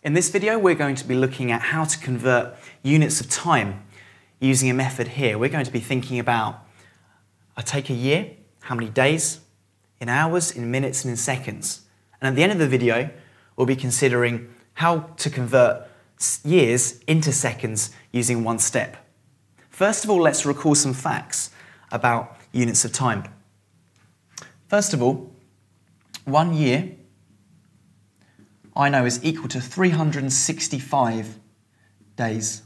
In this video, we're going to be looking at how to convert units of time using a method here. We're going to be thinking about, I take a year, how many days, in hours, in minutes, and in seconds. And at the end of the video, we'll be considering how to convert years into seconds using one step. First of all, let's recall some facts about units of time. First of all, 1 year I know is equal to 365 days.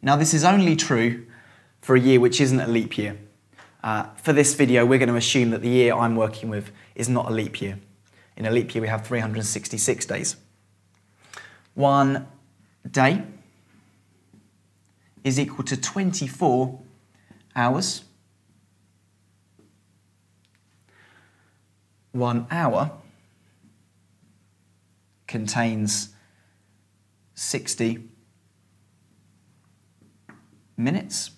Now this is only true for a year which isn't a leap year. For this video, we're going to assume that the year I'm working with is not a leap year. In a leap year, we have 366 days. 1 day is equal to 24 hours. 1 hour contains 60 minutes.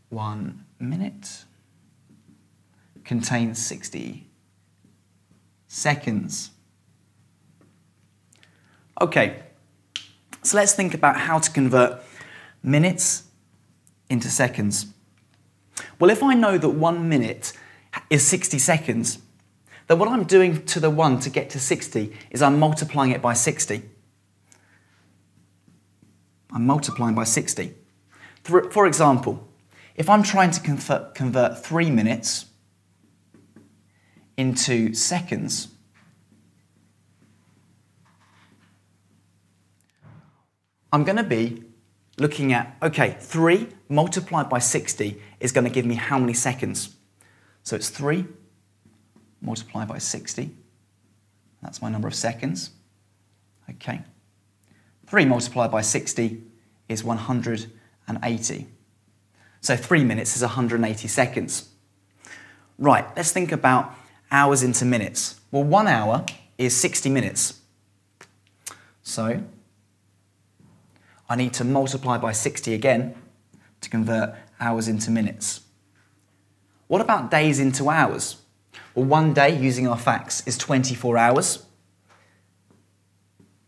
1 minute contains 60 seconds. Okay, so let's think about how to convert minutes into seconds. Well, if I know that 1 minute is 60 seconds, then what I'm doing to the 1 to get to 60 is I'm multiplying it by 60. I'm multiplying by 60. For example, if I'm trying to convert 3 minutes into seconds, I'm going to be looking at, okay, 3 multiplied by 60 is going to give me how many seconds? So it's 3 multiplied by 60. That's my number of seconds. Okay. 3 multiplied by 60 is 180. So 3 minutes is 180 seconds. Right, let's think about hours into minutes. Well, 1 hour is 60 minutes. So I need to multiply by 60 again to convert hours into minutes. What about days into hours? Well, 1 day, using our facts, is 24 hours.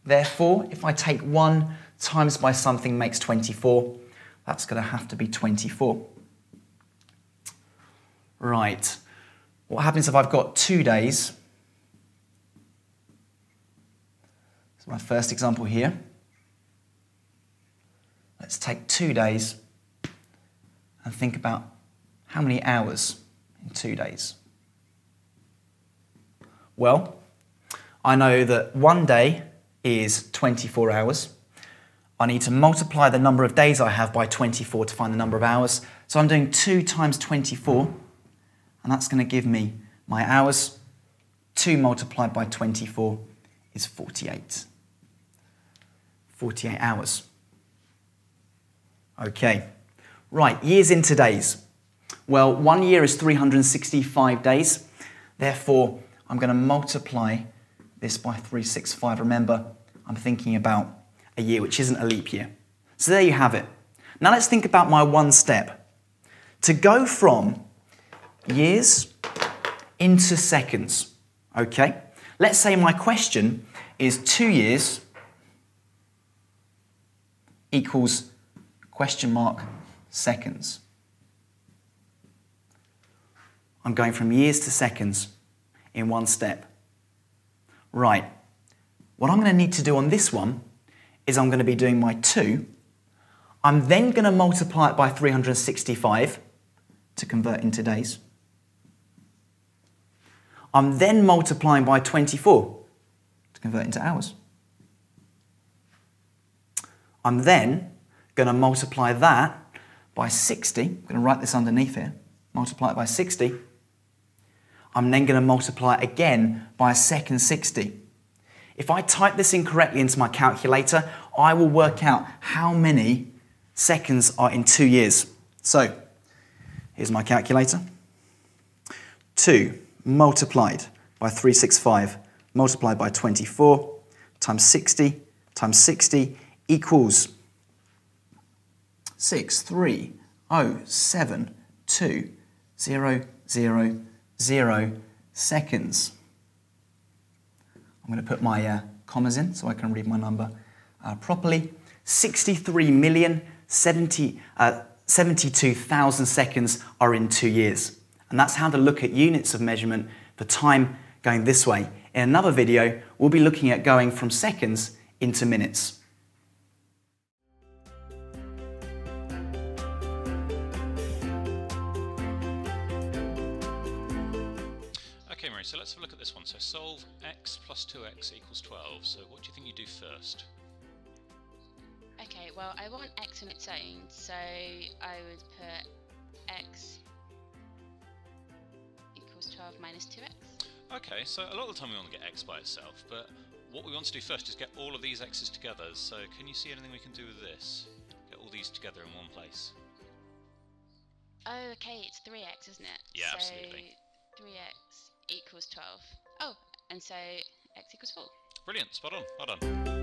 Therefore, if I take 1 times by something makes 24, that's going to have to be 24. Right. What happens if I've got 2 days? So my first example here. Let's take 2 days and think about how many hours in 2 days. Well, I know that 1 day is 24 hours. I need to multiply the number of days I have by 24 to find the number of hours. So I'm doing 2 times 24, and that's going to give me my hours. 2 multiplied by 24 is 48. 48 hours. Okay, right, years into days. Well, 1 year is 365 days. Therefore, I'm going to multiply this by 365. Remember, I'm thinking about a year which isn't a leap year. So there you have it. Now let's think about my one step. To go from years into seconds, okay? Let's say my question is 2 years equals question mark seconds. I'm going from years to seconds in one step. Right. What I'm going to need to do on this one is I'm going to be doing my 2. I'm then going to multiply it by 365 to convert into days. I'm then multiplying by 24 to convert into hours. I'm then going to multiply that by 60. I'm going to write this underneath here. Multiply it by 60. I'm then going to multiply it again by a second 60. If I type this in correctly into my calculator, I will work out how many seconds are in 2 years. So, here's my calculator. 2 multiplied by 365 multiplied by 24 times 60 equals 6307200 seconds. I'm going to put my commas in so I can read my number properly. 63,072,000 seconds are in 2 years. And that's how to look at units of measurement for time going this way. In another video, we'll be looking at going from seconds into minutes. Okay, Mary, so let's have a look at this one. So solve x plus 2x equals 12. So what do you think you do first? Okay, well, I want x on its own, so I would put x equals 12 minus 2x. Okay, so a lot of the time we want to get x by itself, but what we want to do first is get all of these x's together. So can you see anything we can do with this? Get all these together in one place. Oh, okay, it's 3x, isn't it? Yeah, so absolutely. 3x equals 12. Oh, and so x equals 4. Brilliant, spot on, well done.